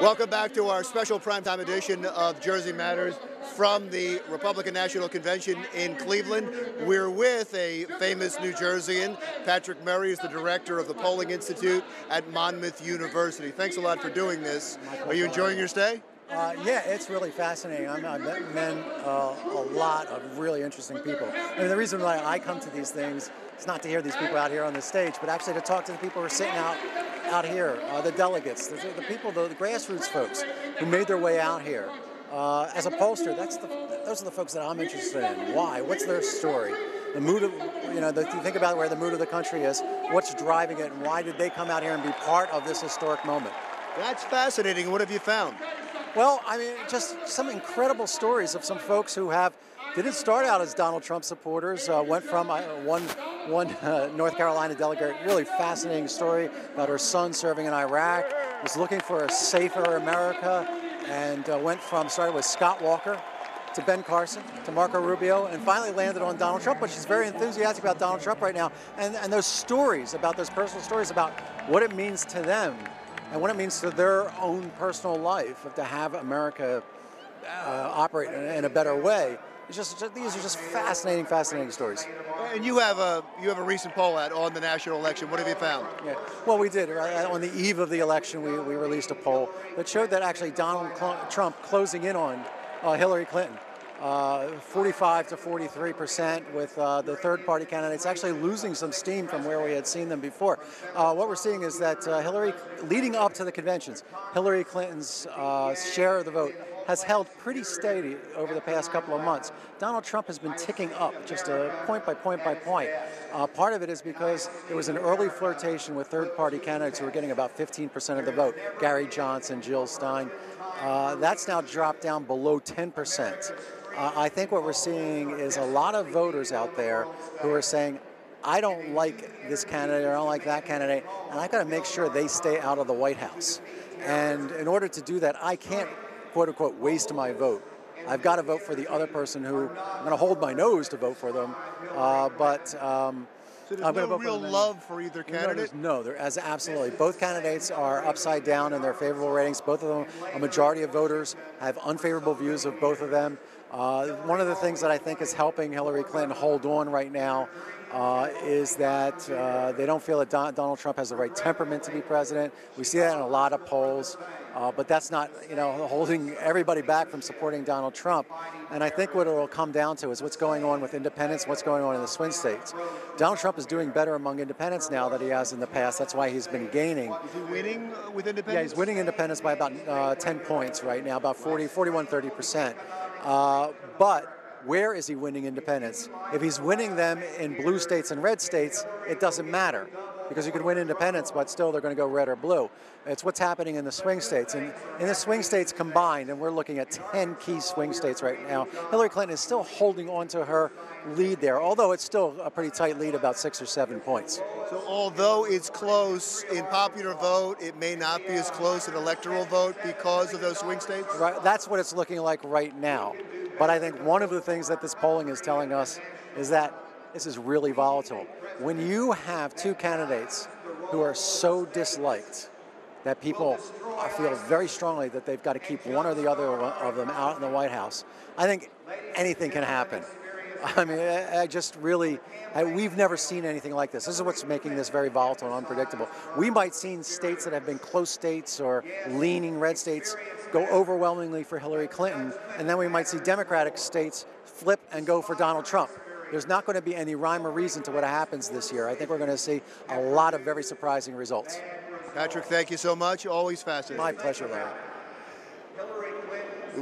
Welcome back to our special primetime edition of Jersey Matters from the Republican National Convention in Cleveland. We're with a famous New Jerseyan. Patrick Murray is the director of the Polling Institute at Monmouth University. Thanks a lot for doing this. Are you enjoying your stay? Yeah, it's really fascinating. I've met a lot of really interesting people. I mean, the reason why I come to these things is not to hear these people out here on the stage, but actually to talk to the people who are sitting out here, the delegates, the people, the grassroots folks who made their way out here. As a pollster, those are the folks that I'm interested in. Why? What's their story? The mood of, you think about where the mood of the country is, what's driving it, and why did they come out here and be part of this historic moment? That's fascinating. What have you found? Well, I mean, just some incredible stories of some folks who didn't start out as Donald Trump supporters, went from one North Carolina delegate, really fascinating story about her son serving in Iraq, was looking for a safer America, and started with Scott Walker to Ben Carson, to Marco Rubio, and finally landed on Donald Trump, but she's very enthusiastic about Donald Trump right now. And those stories, about those personal stories about what it means to them and what it means to their own personal life to have America operate in a better way. These are just fascinating stories. And you have a recent poll out on the national election. What have you found? Yeah. Well, we did. Right? On the eve of the election, we released a poll that showed that actually Donald Trump closing in on Hillary Clinton. 45 to 43% with the third-party candidates actually losing some steam from where we had seen them before. What we're seeing is that leading up to the conventions, Hillary Clinton's share of the vote has held pretty steady over the past couple of months. Donald Trump has been ticking up just point by point by point. Part of it is because there was an early flirtation with third-party candidates who were getting about 15% of the vote. Gary Johnson, Jill Stein. That's now dropped down below 10%. I think what we're seeing is a lot of voters out there who are saying, I don't like this candidate, or I don't like that candidate, and I've got to make sure they stay out of the White House. And in order to do that, I can't, quote unquote, waste my vote. I've got to vote for the other person who I'm going to hold my nose to vote for them, So there's no real love for either candidate? No, there is absolutely. Both candidates are upside down in their favorable ratings. Both of them, a majority of voters have unfavorable views of both of them. One of the things that I think is helping Hillary Clinton hold on right now is that they don't feel that Donald Trump has the right temperament to be president. We see that in a lot of polls, but that's not, holding everybody back from supporting Donald Trump. And I think what it will come down to is what's going on with independents, what's going on in the swing states. Donald Trump is doing better among independents now than he has in the past. That's why he's been gaining. Is he winning with independents? Yeah, he's winning independents by about 10 points right now, about 30%. But where is he winning independents? If he's winning them in blue states and red states, it doesn't matter, because you could win independents, but still they're going to go red or blue. It's what's happening in the swing states. And in the swing states combined, and we're looking at 10 key swing states right now, Hillary Clinton is still holding on to her lead there, although it's still a pretty tight lead, about 6 or 7 points. So although it's close in popular vote, it may not be as close in electoral vote because of those swing states? Right, that's what it's looking like right now. But I think one of the things that this polling is telling us is that this is really volatile. When you have two candidates who are so disliked that people feel very strongly that they've got to keep one or the other of them out in the White House, I think anything can happen. I mean, we've never seen anything like this. This is what's making this very volatile and unpredictable. We might see states that have been close states or leaning red states go overwhelmingly for Hillary Clinton, and then we might see Democratic states flip and go for Donald Trump. There's not going to be any rhyme or reason to what happens this year. I think we're going to see a lot of very surprising results. Patrick, thank you so much. Always fascinating. My pleasure, Larry.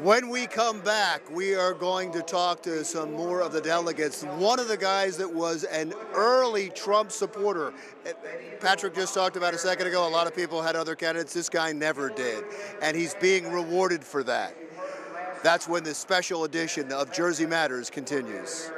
When we come back, we are going to talk to some more of the delegates. One of the guys that was an early Trump supporter, Patrick just talked about a second ago, a lot of people had other candidates. This guy never did, and he's being rewarded for that. That's when the special edition of Jersey Matters continues.